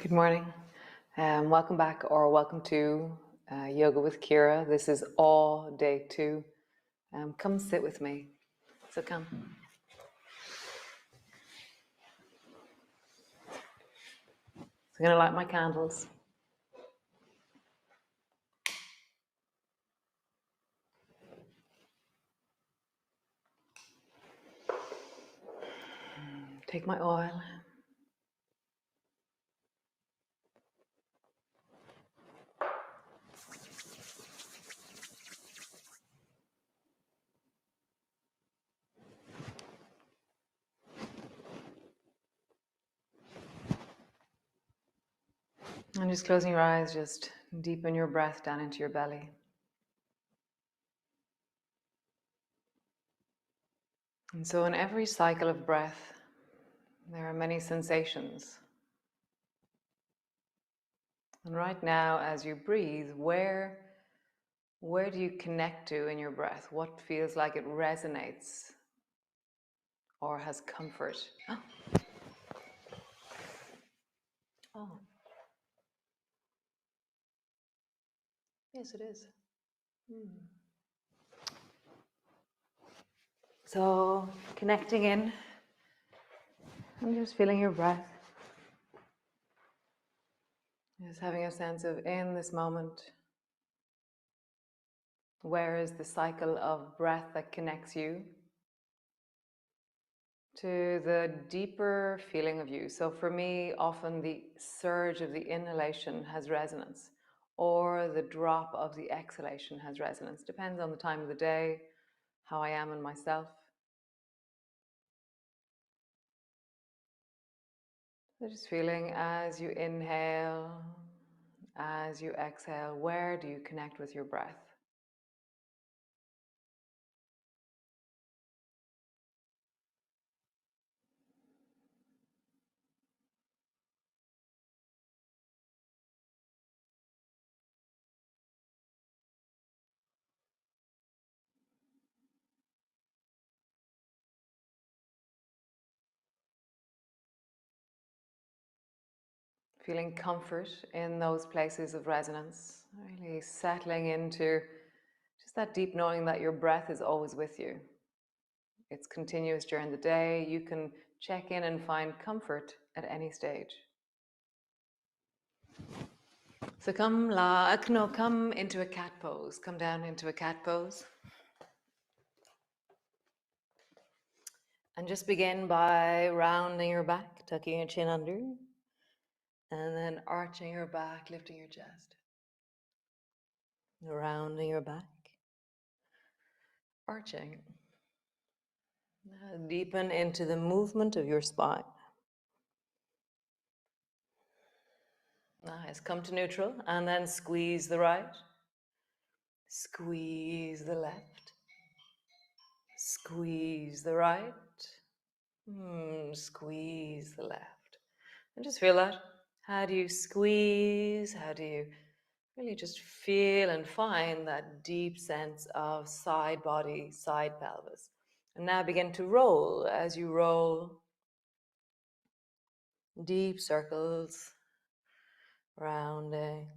Good morning. Welcome back or welcome to Yoga with Ciara. This is all day 2. Come sit with me. So come. So I'm going to light my candles. Take my oil. And just closing your eyes, just deepen your breath down into your belly. And so in every cycle of breath, there are many sensations. And right now, as you breathe, where do you connect to in your breath? What feels like it resonates or has comfort? Oh, yes, it is. So connecting in and just feeling your breath. Just having a sense of in this moment, where is the cycle of breath that connects you to the deeper feeling of you. So for me, often the surge of the inhalation has resonance, or the drop of the exhalation has resonance. Depends on the time of the day, how I am in myself. So just feeling as you inhale, as you exhale, where do you connect with your breath? Feeling comfort in those places of resonance, really settling into just that deep knowing that your breath is always with you. It's continuous during the day. You can check in and find comfort at any stage. So come into a cat pose. Come down into a cat pose. And just begin by rounding your back, tucking your chin under, and then arching your back, lifting your chest. Rounding your back, arching. Now deepen into the movement of your spine. Nice. Come to neutral and then squeeze the right. Squeeze the left. Squeeze the right. Squeeze the left. And just feel that. How do you squeeze? How do you really just feel and find that deep sense of side body, side pelvis? And now begin to roll. As you roll, deep circles, rounding.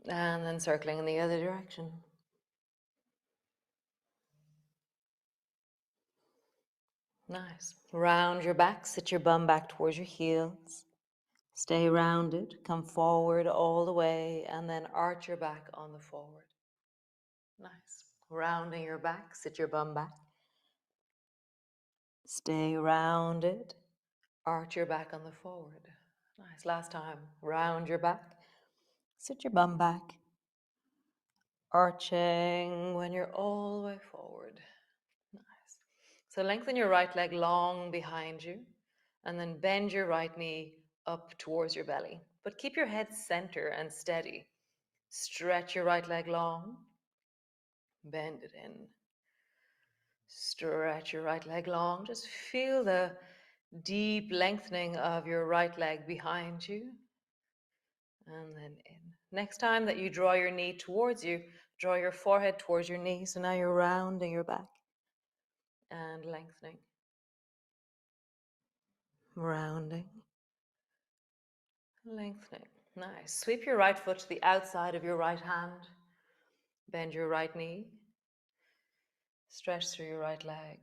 And then circling in the other direction. Nice. Round your back, sit your bum back towards your heels. Stay rounded, come forward all the way, and then arch your back on the forward. Nice. Rounding your back, sit your bum back. Stay rounded, arch your back on the forward. Nice. Last time. Round your back, sit your bum back. Arching when you're all the way forward. Nice. So lengthen your right leg long behind you, and then bend your right knee up towards your belly. But keep your head center and steady. Stretch your right leg long, bend it in. Stretch your right leg long. Just feel the deep lengthening of your right leg behind you, and then in. Next time that you draw your knee towards you, draw your forehead towards your knee. So now you're rounding your back and lengthening. rounding, lengthening. Nice. Sweep your right foot to the outside of your right hand. Bend your right knee. Stretch through your right leg.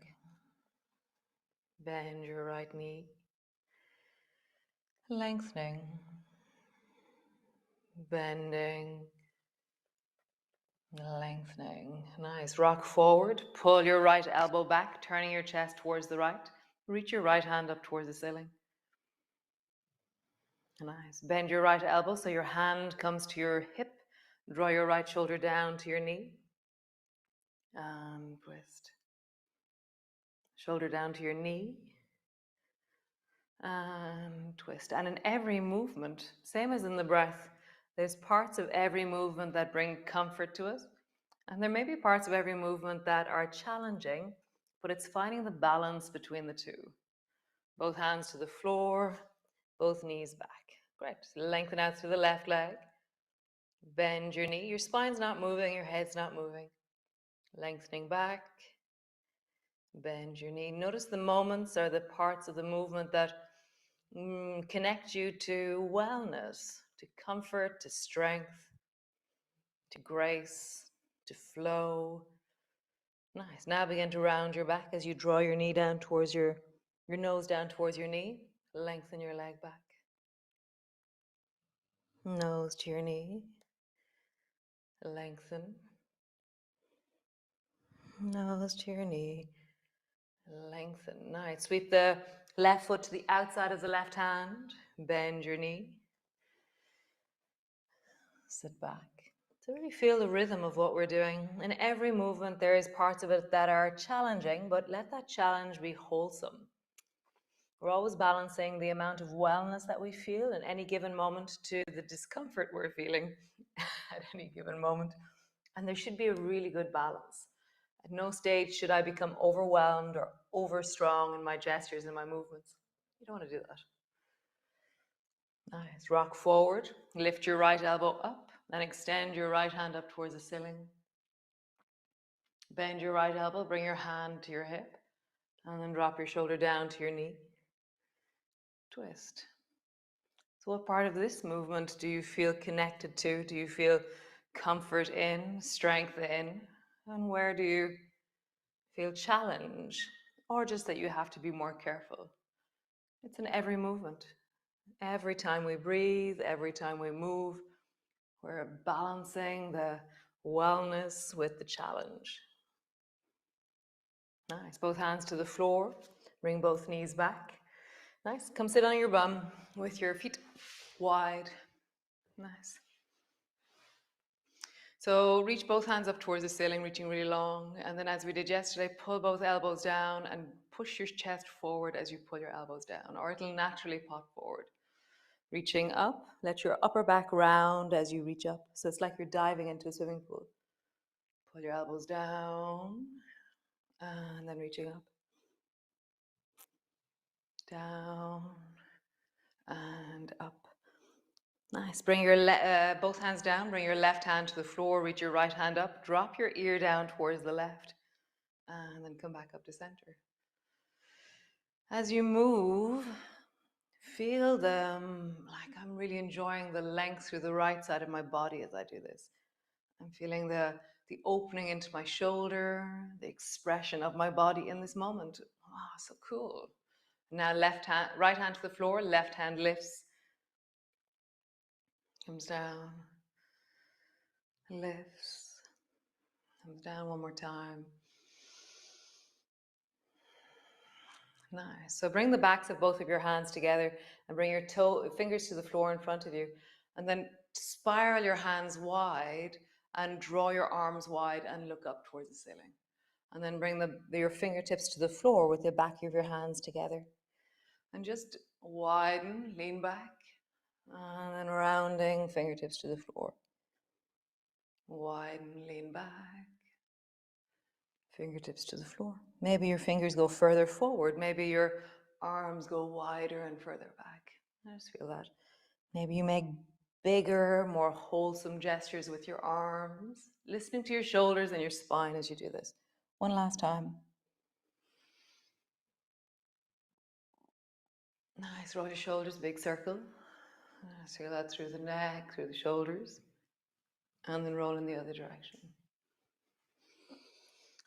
Bend your right knee. Lengthening. Bending. Lengthening. Nice. Rock forward. Pull your right elbow back, turning your chest towards the right. Reach your right hand up towards the ceiling. Nice. Bend your right elbow so your hand comes to your hip. Draw your right shoulder down to your knee. And twist. Shoulder down to your knee. And twist. And in every movement, same as in the breath, there's parts of every movement that bring comfort to us. And there may be parts of every movement that are challenging, but it's finding the balance between the two. Both hands to the floor, both knees back. Great. Lengthen out through the left leg. Bend your knee. Your spine's not moving, your head's not moving. Lengthening back. Bend your knee. Notice the moments or the parts of the movement that connect you to wellness, to comfort, to strength, to grace, to flow. Nice. Now begin to round your back as you draw your knee down towards your nose down towards your knee. Lengthen your leg back. Nose to your knee. Lengthen. Nose to your knee. Lengthen. Nice. Sweep the left foot to the outside of the left hand. Bend your knee. Sit back. So really feel the rhythm of what we're doing. In every movement, there is parts of it that are challenging, but let that challenge be wholesome. We're always balancing the amount of wellness that we feel in any given moment to the discomfort we're feeling at any given moment. And there should be a really good balance. At no stage should I become overwhelmed or over strong in my gestures and my movements. You don't want to do that. Nice. Rock forward. Lift your right elbow up and extend your right hand up towards the ceiling. Bend your right elbow, bring your hand to your hip, and then drop your shoulder down to your knee. Twist. So what part of this movement do you feel connected to? Do you feel comfort in, strength in? And where do you feel challenge? Or just that you have to be more careful? It's in every movement. Every time we breathe, every time we move, we're balancing the wellness with the challenge. Nice. Both hands to the floor. Bring both knees back. Nice. Come sit on your bum with your feet wide. Nice. So reach both hands up towards the ceiling, reaching really long. And then as we did yesterday, pull both elbows down and push your chest forward as you pull your elbows down, or it'll naturally pop forward. Reaching up, let your upper back round as you reach up. So it's like you're diving into a swimming pool. Pull your elbows down and then reaching up. Down and up. Nice. Bring your both hands down. Bring your left hand to the floor. Reach your right hand up. Drop your ear down towards the left. And then come back up to center. As you move, feel like I'm really enjoying the length through the right side of my body as I do this. I'm feeling the opening into my shoulder, the expression of my body in this moment. Ah, so cool. Now right hand to the floor, left hand lifts, comes down, lifts, comes down one more time. Nice. So bring the backs of both of your hands together and bring your fingers to the floor in front of you. And then spiral your hands wide and draw your arms wide and look up towards the ceiling. And then bring your fingertips to the floor with the back of your hands together. And just widen, lean back, and then rounding, fingertips to the floor. Widen, lean back, fingertips to the floor. Maybe your fingers go further forward. Maybe your arms go wider and further back. I just feel that. Maybe you make bigger, more wholesome gestures with your arms, listening to your shoulders and your spine as you do this. One last time. Nice. Roll your shoulders, big circle. Feel that through the neck, through the shoulders, and then roll in the other direction.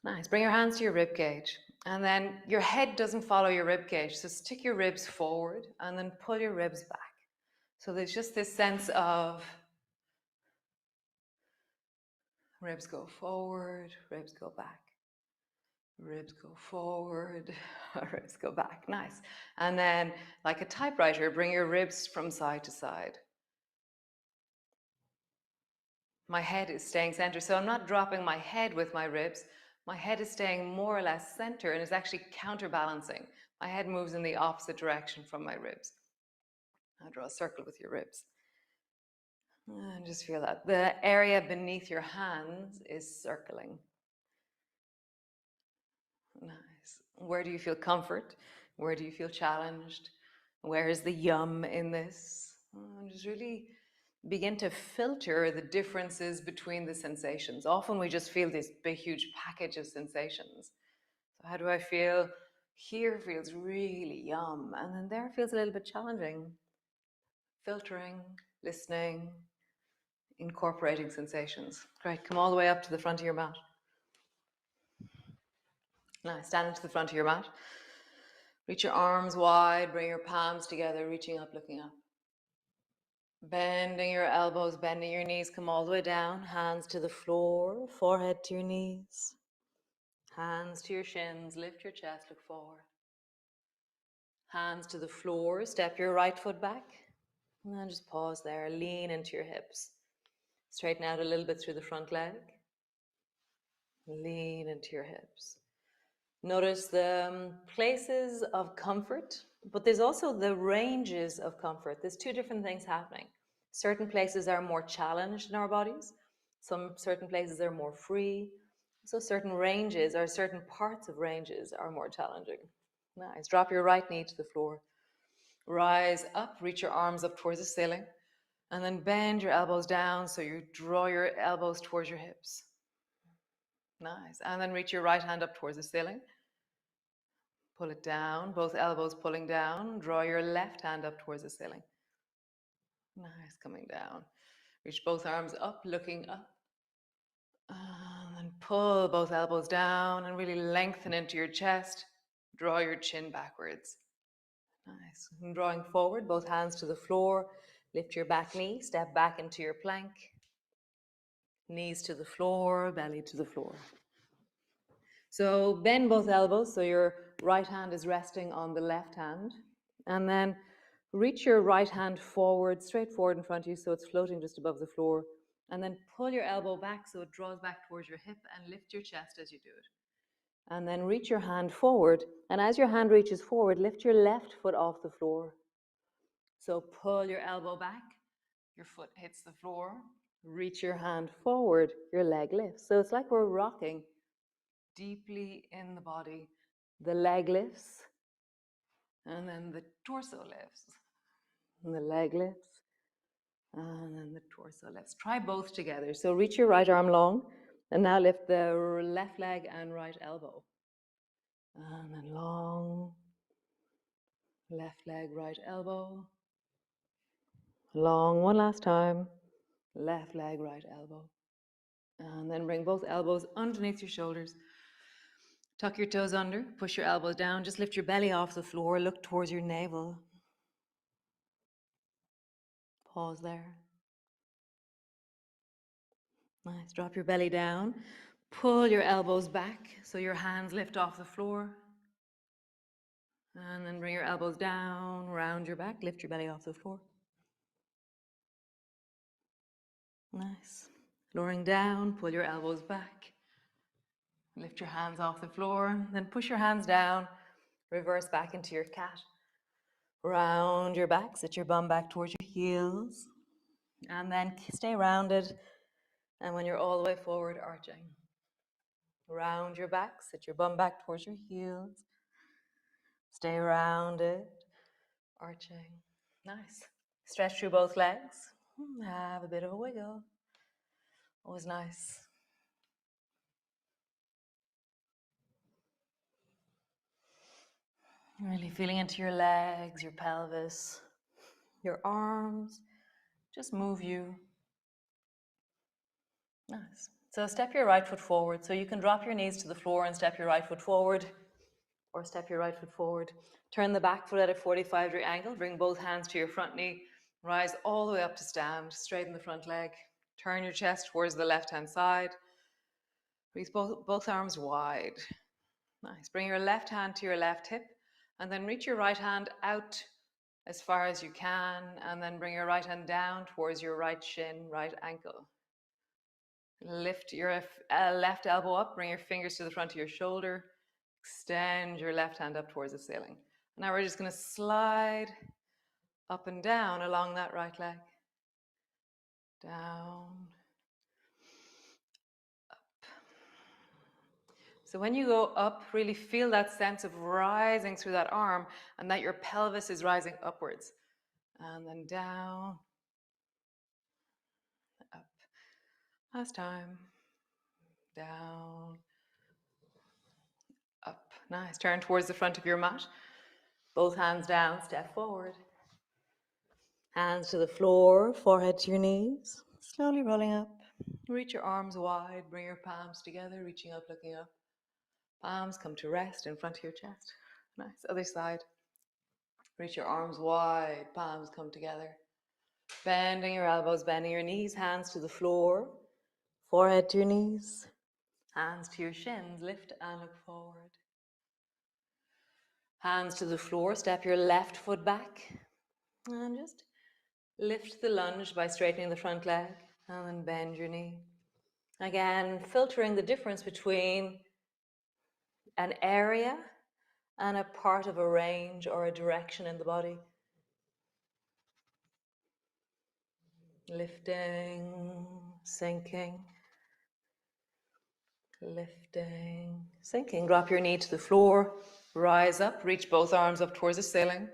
Nice. Bring your hands to your rib cage, and then your head doesn't follow your rib cage. So stick your ribs forward, and then pull your ribs back. So there's just this sense of ribs go forward, ribs go back, ribs go forward, ribs go back. Nice. And then, like a typewriter, bring your ribs from side to side. My head is staying center. So I'm not dropping my head with my ribs. My head is staying more or less center and is actually counterbalancing. My head moves in the opposite direction from my ribs. Now draw a circle with your ribs. And just feel that. The area beneath your hands is circling. Nice. Where do you feel comfort? Where do you feel challenged? Where is the yum in this? And just really begin to filter the differences between the sensations. Often we just feel this big, huge package of sensations. So, how do I feel? Here feels really yum, and then there feels a little bit challenging. Filtering, listening, incorporating sensations. Great. Come all the way up to the front of your mat. Nice. Stand into the front of your mat. Reach your arms wide, bring your palms together, reaching up, looking up. Bending your elbows, bending your knees, come all the way down. Hands to the floor, forehead to your knees. Hands to your shins, lift your chest, look forward. Hands to the floor, step your right foot back. And then just pause there, lean into your hips. Straighten out a little bit through the front leg. Lean into your hips. Notice the places of comfort, but there's also the ranges of comfort. There's two different things happening. Certain places are more challenged in our bodies. Some certain places are more free. So certain ranges or certain parts of ranges are more challenging. Nice. Drop your right knee to the floor. Rise up, reach your arms up towards the ceiling, and then bend your elbows down so you draw your elbows towards your hips. Nice. And then reach your right hand up towards the ceiling. Pull it down, both elbows pulling down. Draw your left hand up towards the ceiling. Nice, coming down. Reach both arms up, looking up. And then pull both elbows down and really lengthen into your chest. Draw your chin backwards. Nice. And drawing forward, both hands to the floor. Lift your back knee, step back into your plank. Knees to the floor, belly to the floor. So bend both elbows so your right hand is resting on the left hand. And then reach your right hand forward, straight forward in front of you so it's floating just above the floor. And then pull your elbow back so it draws back towards your hip and lift your chest as you do it. And then reach your hand forward. And as your hand reaches forward, lift your left foot off the floor. So pull your elbow back, your foot hits the floor. Reach your hand forward, your leg lifts. So it's like we're rocking deeply in the body. The leg lifts, and then the torso lifts. And the leg lifts, and then the torso lifts. Try both together. So reach your right arm long, and now lift the left leg and right elbow. And then long, left leg, right elbow. Long, one last time. Left leg, right elbow. And then bring both elbows underneath your shoulders. Tuck your toes under, push your elbows down, just lift your belly off the floor, look towards your navel. Pause there. Nice. Drop your belly down. Pull your elbows back so your hands lift off the floor. And then bring your elbows down, round your back, lift your belly off the floor. Nice. Lowering down, pull your elbows back. Lift your hands off the floor, then push your hands down, reverse back into your cat. Round your back, sit your bum back towards your heels. And then stay rounded. And when you're all the way forward, arching. Round your back, sit your bum back towards your heels. Stay rounded, arching. Nice. Stretch through both legs. Have a bit of a wiggle. Always nice. Really feeling into your legs, your pelvis, your arms. Just move you. Nice. So step your right foot forward. So you can drop your knees to the floor and step your right foot forward, or step your right foot forward. Turn the back foot at a 45-degree angle. Bring both hands to your front knee. Rise all the way up to stand. Straighten the front leg. Turn your chest towards the left-hand side. Reach both arms wide. Nice. Bring your left hand to your left hip, and then reach your right hand out as far as you can, and then bring your right hand down towards your right shin, right ankle. Lift your left elbow up, bring your fingers to the front of your shoulder, extend your left hand up towards the ceiling. Now we're just going to slide up and down along that right leg. Down, up. So when you go up, really feel that sense of rising through that arm and that your pelvis is rising upwards. And then down, up. Last time. Down, up. Nice. Turn towards the front of your mat. Both hands down, step forward. Hands to the floor, forehead to your knees. Slowly rolling up. Reach your arms wide, bring your palms together, reaching up, looking up. Palms come to rest in front of your chest. Nice. Other side. Reach your arms wide, palms come together. Bending your elbows, bending your knees, hands to the floor, forehead to your knees. Hands to your shins, lift and look forward. Hands to the floor, step your left foot back. And just lift the lunge by straightening the front leg. And then bend your knee. Again, filtering the difference between an area and a part of a range or a direction in the body. Lifting, sinking. Lifting, sinking. Drop your knee to the floor. Rise up, reach both arms up towards the ceiling.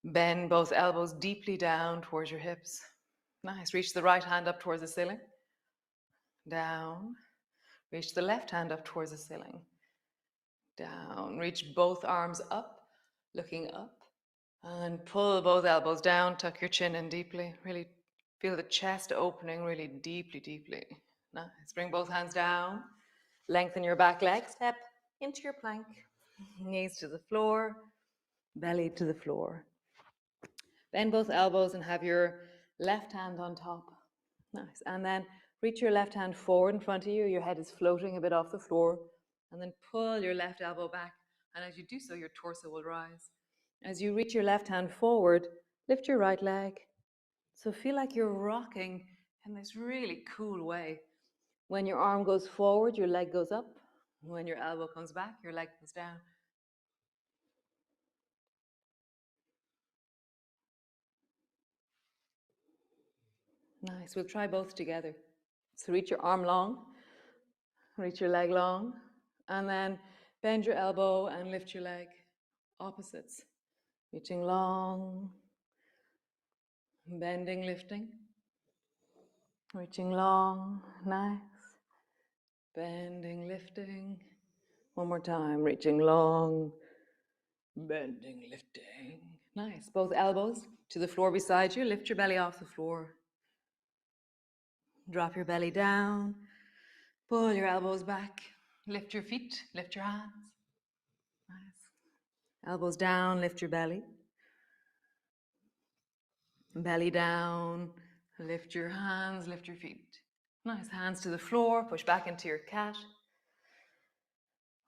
Bend both elbows deeply down towards your hips. Nice. Reach the right hand up towards the ceiling. Down. Reach the left hand up towards the ceiling. Down. Reach both arms up, looking up. And pull both elbows down. Tuck your chin in deeply. Really feel the chest opening really deeply, deeply. Nice. Bring both hands down. Lengthen your back leg. Step into your plank. Knees to the floor. Belly to the floor. Bend both elbows and have your left hand on top. Nice. And then reach your left hand forward in front of you. Your head is floating a bit off the floor. And then pull your left elbow back. And as you do so, your torso will rise. As you reach your left hand forward, lift your right leg. So feel like you're rocking in this really cool way. When your arm goes forward, your leg goes up. When your elbow comes back, your leg goes down. Nice. We'll try both together. So reach your arm long, reach your leg long, and then bend your elbow and lift your leg. Opposites. Reaching long, bending, lifting. Reaching long, nice. Bending, lifting. One more time. Reaching long, bending, lifting. Nice. Both elbows to the floor beside you. Lift your belly off the floor. Drop your belly down. Pull your elbows back. Lift your feet. Lift your hands. Nice. Elbows down. Lift your belly. Belly down. Lift your hands. Lift your feet. Nice. Hands to the floor. Push back into your cat.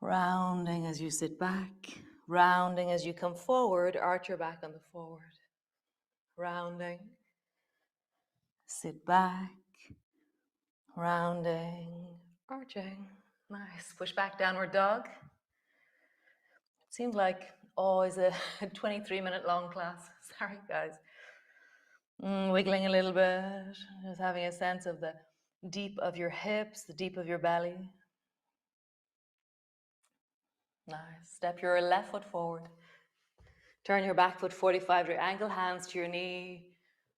Rounding as you sit back. Rounding as you come forward. Arch your back on the forward. Rounding. Sit back. Rounding. Arching. Nice. Push back, downward dog. It seemed like always a 23-minute long class. Sorry, guys. Wiggling a little bit. Just having a sense of the deep of your hips, the deep of your belly. Nice. Step your left foot forward. Turn your back foot 45-degree angle, hands to your knee.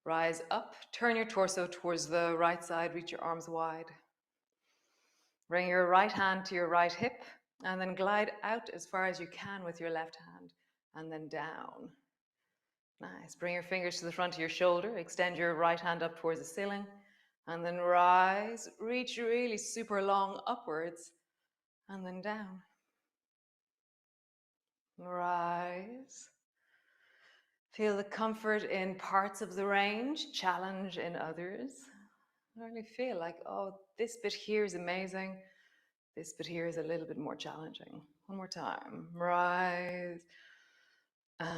Rise up. Turn your torso towards the right side. Reach your arms wide. Bring your right hand to your right hip and then glide out as far as you can with your left hand. and then down. Nice. Bring your fingers to the front of your shoulder. Extend your right hand up towards the ceiling. And then rise. Reach really super long upwards. And then down. Rise. Feel the comfort in parts of the range, challenge in others. I really feel like, oh, this bit here is amazing. This bit here is a little bit more challenging. One more time. Rise and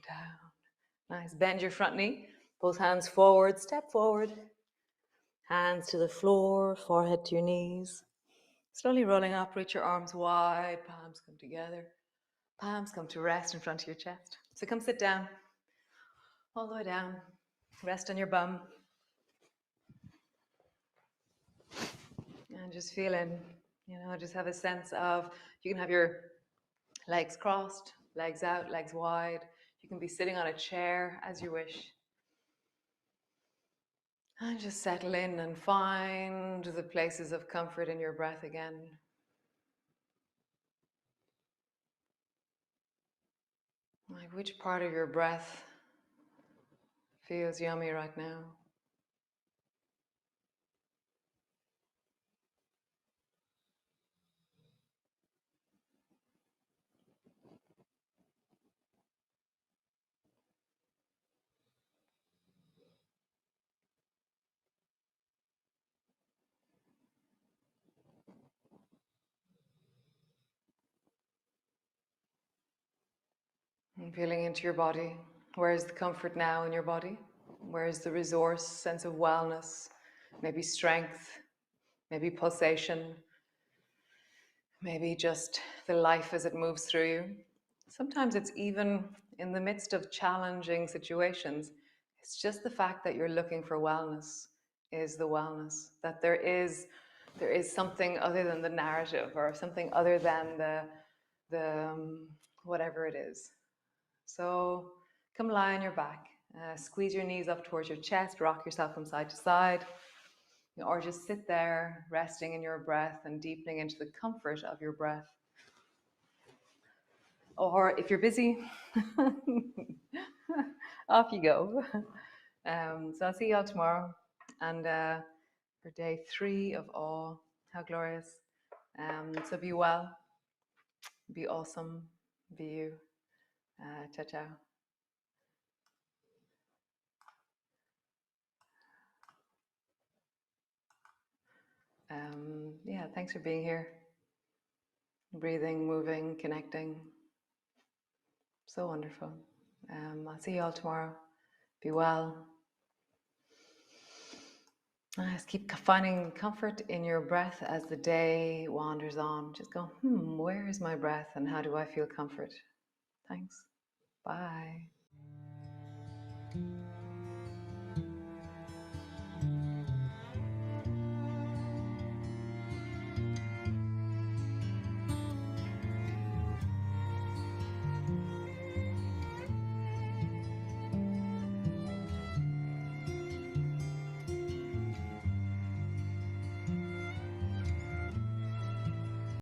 down. Nice. Bend your front knee. Both hands forward. Step forward. Hands to the floor. Forehead to your knees. Slowly rolling up. Reach your arms wide. Palms come together. Palms come to rest in front of your chest. So come sit down. All the way down. Rest on your bum. And just feeling, just have a sense of, you can have your legs crossed, legs out, legs wide. You can be sitting on a chair as you wish. And just settle in and find the places of comfort in your breath again. Like, which part of your breath feels yummy right now? And feeling into your body. Where is the comfort now in your body? Where is the resource, sense of wellness, maybe strength, maybe pulsation, maybe just the life as it moves through you? Sometimes it's even in the midst of challenging situations. It's just the fact that you're looking for wellness is the wellness. That there is something other than the narrative, or something other than the whatever it is. So come lie on your back, squeeze your knees up towards your chest, rock yourself from side to side, or just sit there resting in your breath and deepening into the comfort of your breath. Or if you're busy, off you go. So I'll see you all tomorrow. And for day 3 of awe, how glorious. So be well, be awesome, be you. Ciao, ciao. Yeah, thanks for being here. Breathing, moving, connecting. So wonderful. I'll see you all tomorrow. Be well. Just keep finding comfort in your breath as the day wanders on. Just go, where is my breath and how do I feel comfort? Thanks. Bye.